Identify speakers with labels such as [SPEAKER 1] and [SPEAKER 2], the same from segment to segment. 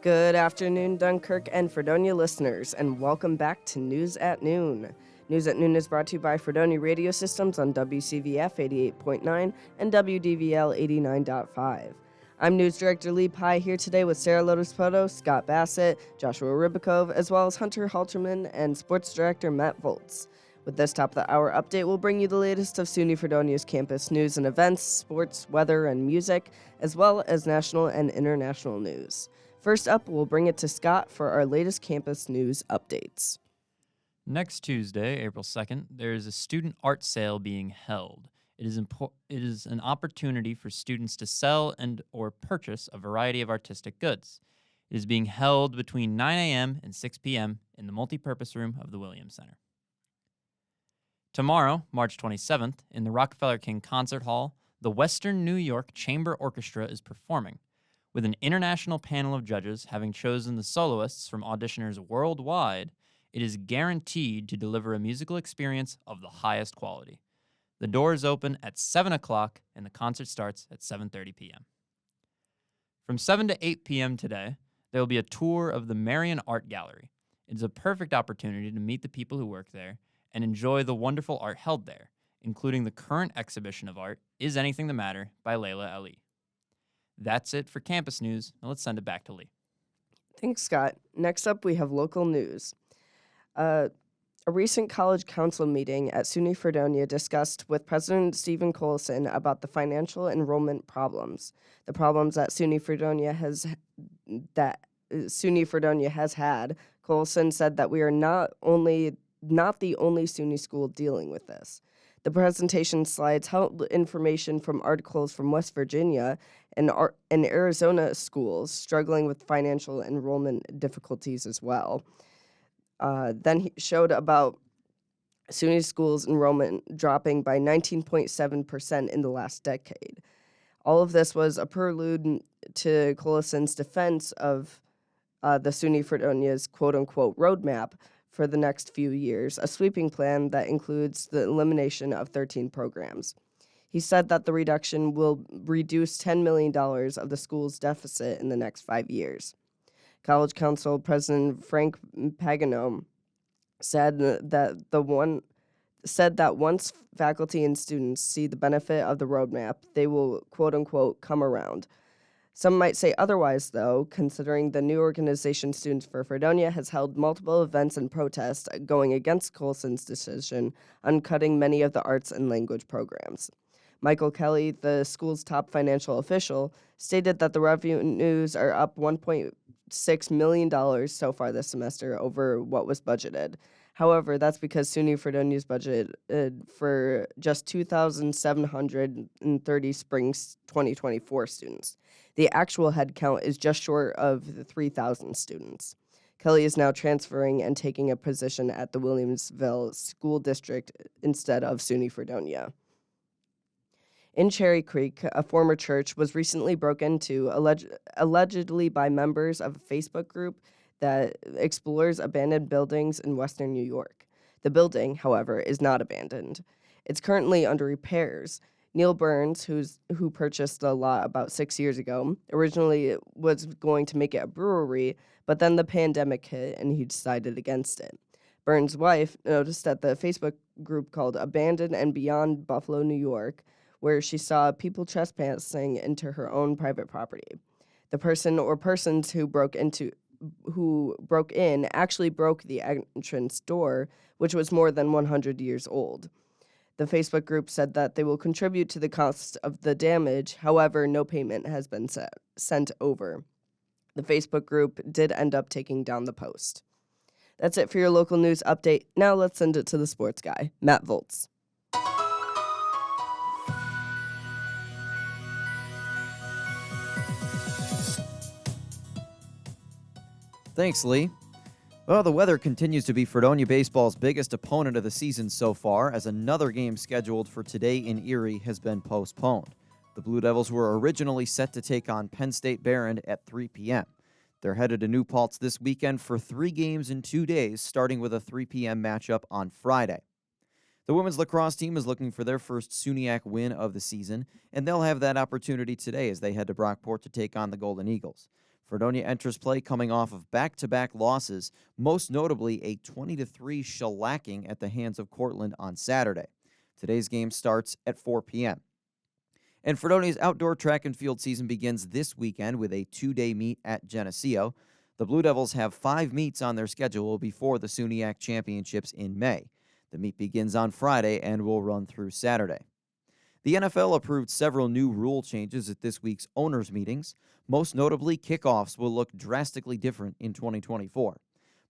[SPEAKER 1] Good afternoon, Dunkirk and Fredonia listeners, and welcome back to News at Noon. News at Noon is brought to you by Fredonia Radio Systems on WCVF 88.9 and WDVL 89.5. I'm News Director Lee Pye here today with Sara, Lodespoto, Scott Bassett, Joshua Ribakove, as well as Hunter Halterman and Sports Director Matt Volz. With this top of the hour update, we'll bring you the latest of SUNY Fredonia's campus news and events, sports, weather, and music, as well as national and international news. First up, we'll bring it to Scott for our latest campus news updates.
[SPEAKER 2] Next Tuesday, April 2nd, there is a student art sale being held. It is an opportunity for students to sell and or purchase a variety of artistic goods. It is being held between 9 a.m. and 6 p.m. in the multipurpose room of the Williams Center. Tomorrow, March 27th, in the Rockefeller King Concert Hall, the Western New York Chamber Orchestra is performing. With an international panel of judges having chosen the soloists from auditioners worldwide, it is guaranteed to deliver a musical experience of the highest quality. The doors open at 7 o'clock and the concert starts at 7:30 p.m. From 7 to 8 p.m. today, there will be a tour of the Marion Art Gallery. It is a perfect opportunity to meet the people who work there and enjoy the wonderful art held there, including the current exhibition of art, Is Anything the Matter by Layla Ali. That's it for campus news. Now let's send it back to Lee.
[SPEAKER 1] Thanks, Scott. Next up, we have local news. A recent college council meeting at SUNY Fredonia discussed with President Stephen Colson about the financial enrollment problems. The problems that SUNY Fredonia has had. Colson said that we are not the only SUNY school dealing with this. The presentation slides held information from articles from West Virginia and Arizona schools struggling with financial enrollment difficulties as well. Then he showed about SUNY schools enrollment dropping by 19.7% in the last decade. All of this was a prelude to Colson's defense of the SUNY Fredonia's quote-unquote roadmap for the next few years, a sweeping plan that includes the elimination of 13 programs. He said that the reduction will reduce $10 million of the school's deficit in the next 5 years. College Council President Frank Pagano said that once faculty and students see the benefit of the roadmap, they will quote-unquote come around. Some might say otherwise, though, considering the new organization Students for Fredonia has held multiple events and protests going against Colson's decision on cutting many of the arts and language programs. Michael Kelly, the school's top financial official, stated that the revenues are up $1.6 million so far this semester over what was budgeted. However, that's because SUNY Fredonia's budget for just 2,730 spring 2024 students. The actual head count is just short of the 3,000 students. Kelly is now transferring and taking a position at the Williamsville School District instead of SUNY Fredonia. In Cherry Creek, a former church was recently broken into allegedly by members of a Facebook group that explores abandoned buildings in Western New York. The building, however, is not abandoned. It's currently under repairs. Neil Burns, who purchased the lot about 6 years ago, originally was going to make it a brewery, but then the pandemic hit and he decided against it. Burns' wife noticed at the Facebook group called Abandoned and Beyond Buffalo, New York, where she saw people trespassing into her own private property. The person or persons who broke in actually broke the entrance door, which was more than 100 years old. The Facebook group said that they will contribute to the cost of the damage. However, no payment has been sent over. The Facebook group did end up taking down the post. That's it for your local news update. Now let's send it to the sports guy, Matt Volz.
[SPEAKER 3] Thanks, Lee. Well, the weather continues to be Fredonia baseball's biggest opponent of the season so far, as another game scheduled for today in Erie has been postponed. The Blue Devils were originally set to take on Penn State Barron at 3 p.m. They're headed to New Paltz this weekend for 3 games in 2 days, starting with a 3 p.m. matchup on Friday. The women's lacrosse team is looking for their first SUNYAC win of the season, and they'll have that opportunity today as they head to Brockport to take on the Golden Eagles. Fredonia enters play coming off of back-to-back losses, most notably a 20-3 shellacking at the hands of Cortland on Saturday. Today's game starts at 4 p.m. And Fredonia's outdoor track and field season begins this weekend with a 2-day meet at Geneseo. The Blue Devils have 5 meets on their schedule before the SUNYAC Championships in May. The meet begins on Friday and will run through Saturday. The NFL approved several new rule changes at this week's owners' meetings. Most notably, kickoffs will look drastically different in 2024.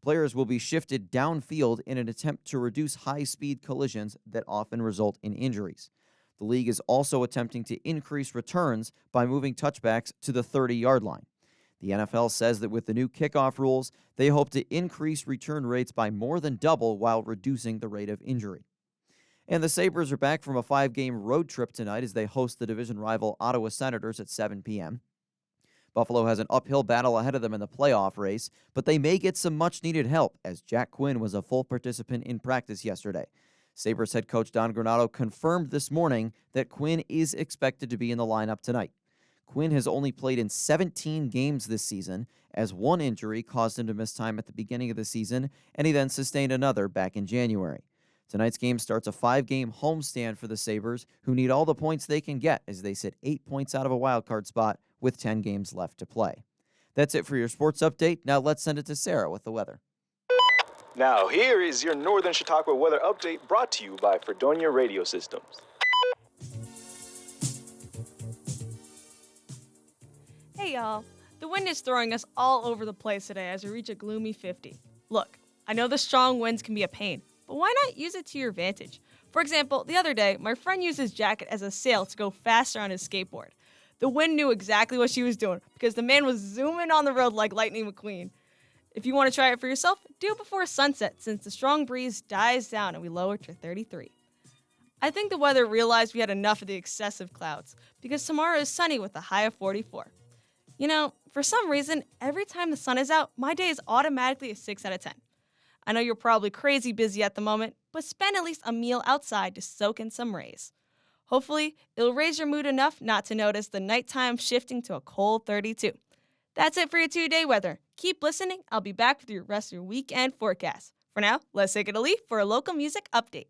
[SPEAKER 3] Players will be shifted downfield in an attempt to reduce high-speed collisions that often result in injuries. The league is also attempting to increase returns by moving touchbacks to the 30-yard line. The NFL says that with the new kickoff rules, they hope to increase return rates by more than double while reducing the rate of injury. And the Sabres are back from a 5-game road trip tonight as they host the division rival Ottawa Senators at 7 p.m. Buffalo has an uphill battle ahead of them in the playoff race, but they may get some much-needed help as Jack Quinn was a full participant in practice yesterday. Sabres head coach Don Granato confirmed this morning that Quinn is expected to be in the lineup tonight. Quinn has only played in 17 games this season, as one injury caused him to miss time at the beginning of the season, and he then sustained another back in January. Tonight's game starts a 5-game homestand for the Sabres, who need all the points they can get as they sit 8 points out of a wildcard spot with 10 games left to play. That's it for your sports update. Now let's send it to Sara with the weather.
[SPEAKER 4] Now here is your Northern Chautauqua weather update brought to you by Fredonia Radio Systems.
[SPEAKER 5] Hey y'all, the wind is throwing us all over the place today as we reach a gloomy 50. Look, I know the strong winds can be a pain, but why not use it to your advantage? For example, the other day, my friend used his jacket as a sail to go faster on his skateboard. The wind knew exactly what she was doing because the man was zooming on the road like Lightning McQueen. If you want to try it for yourself, do it before sunset since the strong breeze dies down and we lower to 33. I think the weather realized we had enough of the excessive clouds because tomorrow is sunny with a high of 44. You know, for some reason, every time the sun is out, my day is automatically a 6 out of 10. I know you're probably crazy busy at the moment, but spend at least a meal outside to soak in some rays. Hopefully, it'll raise your mood enough not to notice the nighttime shifting to a cold 32. That's it for your 2-day weather. Keep listening. I'll be back with your rest of your weekend forecast. For now, let's take it to Lee for a local music update.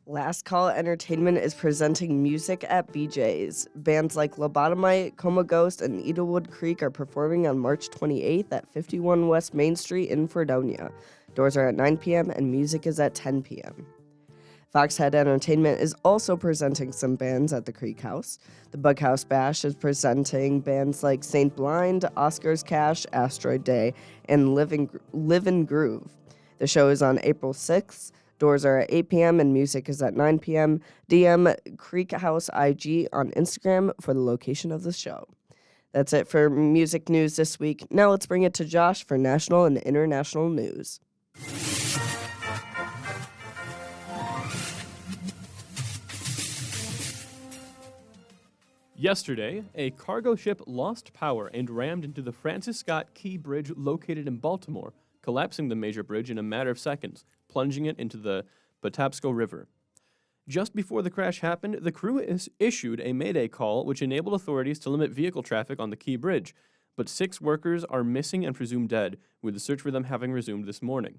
[SPEAKER 1] Last Call Entertainment is presenting music at BJ's. Bands like Lobotomite, Coma Ghost, and Eaglewood Creek are performing on March 28th at 51 West Main Street in Fredonia. Doors are at 9 p.m. and music is at 10 p.m. Foxhead Entertainment is also presenting some bands at the Creek House. The Bughouse Bash is presenting bands like Saint Blind, Oscar's Cash, Asteroid Day, and Livin' Groove. The show is on April 6th. Doors are at 8 p.m. and music is at 9 p.m. DM Creek House IG on Instagram for the location of the show. That's it for music news this week. Now let's bring it to Josh for national and international news.
[SPEAKER 6] Yesterday, a cargo ship lost power and rammed into the Francis Scott Key Bridge located in Baltimore, collapsing the major bridge in a matter of seconds, plunging it into the Patapsco River. Just before the crash happened, the crew issued a mayday call which enabled authorities to limit vehicle traffic on the Key Bridge, but 6 workers are missing and presumed dead, with the search for them having resumed this morning.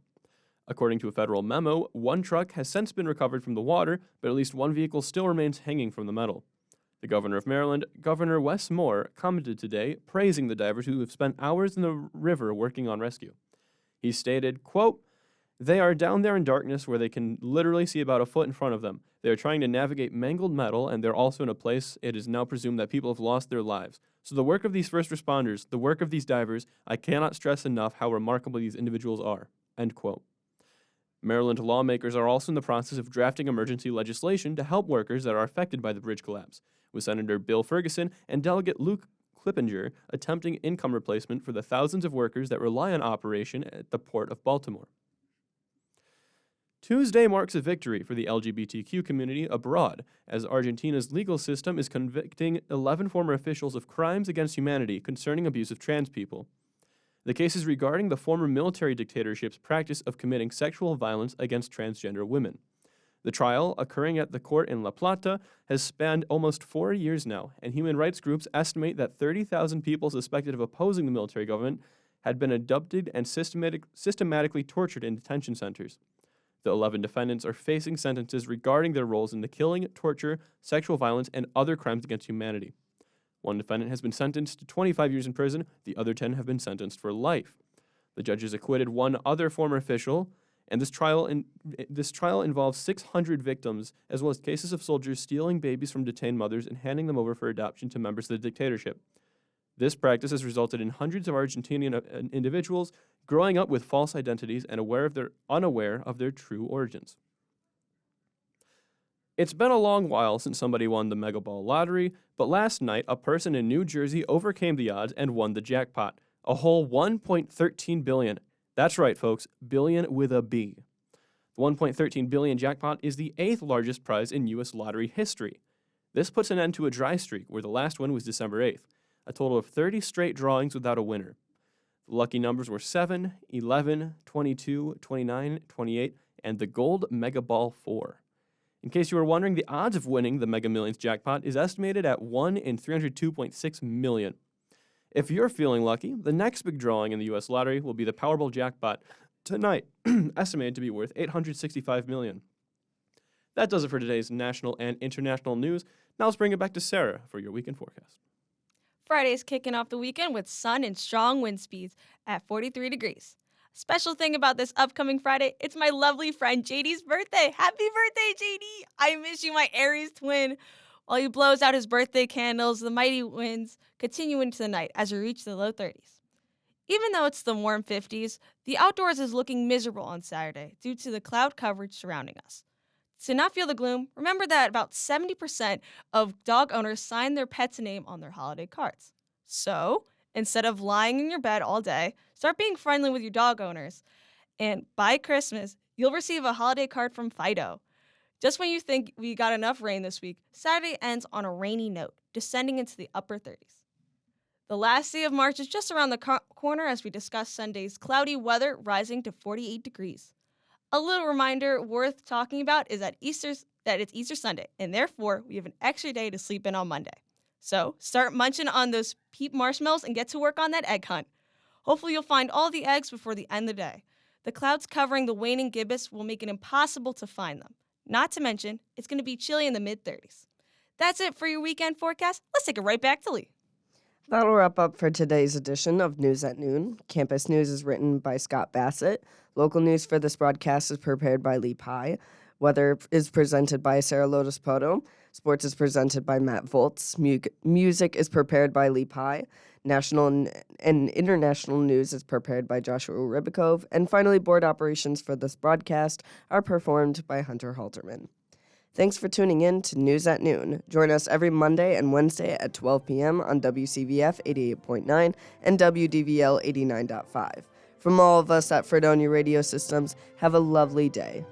[SPEAKER 6] According to a federal memo, 1 truck has since been recovered from the water, but at least 1 vehicle still remains hanging from the metal. The governor of Maryland, Governor Wes Moore, commented today, praising the divers who have spent hours in the river working on rescue. He stated, quote, "They are down there in darkness where they can literally see about a foot in front of them. They are trying to navigate mangled metal, and they're also in a place it is now presumed that people have lost their lives. So the work of these first responders, the work of these divers, I cannot stress enough how remarkable these individuals are." End quote. Maryland lawmakers are also in the process of drafting emergency legislation to help workers that are affected by the bridge collapse, with Senator Bill Ferguson and Delegate Luke Clippinger attempting income replacement for the thousands of workers that rely on operation at the Port of Baltimore. Tuesday marks a victory for the LGBTQ community abroad, as Argentina's legal system is convicting 11 former officials of crimes against humanity concerning abuse of trans people. The case is regarding the former military dictatorship's practice of committing sexual violence against transgender women. The trial, occurring at the court in La Plata, has spanned almost 4 years now, and human rights groups estimate that 30,000 people suspected of opposing the military government had been abducted and systematically tortured in detention centers. The 11 defendants are facing sentences regarding their roles in the killing, torture, sexual violence, and other crimes against humanity. One defendant has been sentenced to 25 years in prison. The other 10 have been sentenced for life. The judges acquitted one other former official, and this trial involves 600 victims, as well as cases of soldiers stealing babies from detained mothers and handing them over for adoption to members of the dictatorship. This practice has resulted in hundreds of Argentinian individuals growing up with false identities and unaware of their true origins. It's been a long while since somebody won the Mega Ball lottery, but last night a person in New Jersey overcame the odds and won the jackpot, a whole $1.13 billion. That's right, folks, billion with a B. The $1.13 billion jackpot is the 8th largest prize in U.S. lottery history. This puts an end to a dry streak where the last one was December 8th, a total of 30 straight drawings without a winner. The lucky numbers were 7, 11, 22, 29, 28, and the gold Mega Ball 4. In case you were wondering, the odds of winning the Mega Millions jackpot is estimated at 1 in 302.6 million. If you're feeling lucky, the next big drawing in the U.S. lottery will be the Powerball jackpot tonight, estimated to be worth $865 million. That does it for today's national and international news. Now let's bring it back to Sara for your weekend forecast.
[SPEAKER 5] Friday's kicking off the weekend with sun and strong wind speeds at 43 degrees. Special thing about this upcoming Friday, it's my lovely friend JD's birthday. Happy birthday, JD! I miss you, my Aries twin. While he blows out his birthday candles, the mighty winds continue into the night as we reach the low 30s. Even though it's the warm 50s, the outdoors is looking miserable on Saturday due to the cloud coverage surrounding us. To not feel the gloom, remember that about 70% of dog owners sign their pet's name on their holiday cards. So, instead of lying in your bed all day, start being friendly with your dog owners. And by Christmas, you'll receive a holiday card from Fido. Just when you think we got enough rain this week, Saturday ends on a rainy note, descending into the upper 30s. The last day of March is just around the corner as we discuss Sunday's cloudy weather rising to 48 degrees. A little reminder worth talking about is that it's Easter Sunday, and therefore we have an extra day to sleep in on Monday. So start munching on those peep marshmallows and get to work on that egg hunt. Hopefully you'll find all the eggs before the end of the day. The clouds covering the waning gibbous will make it impossible to find them. Not to mention, it's going to be chilly in the mid-30s. That's it for your weekend forecast. Let's take it right back to Lee.
[SPEAKER 1] That'll wrap up for today's edition of News at Noon. Campus News is written by Scott Bassett. Local news for this broadcast is prepared by Lee Pye. Weather is presented by Sara Lodespoto. Sports is presented by Matt Volz. Music is prepared by Lee Pye. National and international news is prepared by Joshua Ribakove. And finally, board operations for this broadcast are performed by Hunter Halterman. Thanks for tuning in to News at Noon. Join us every Monday and Wednesday at 12 p.m. on WCVF 88.9 and WDVL 89.5. From all of us at Fredonia Radio Systems, have a lovely day.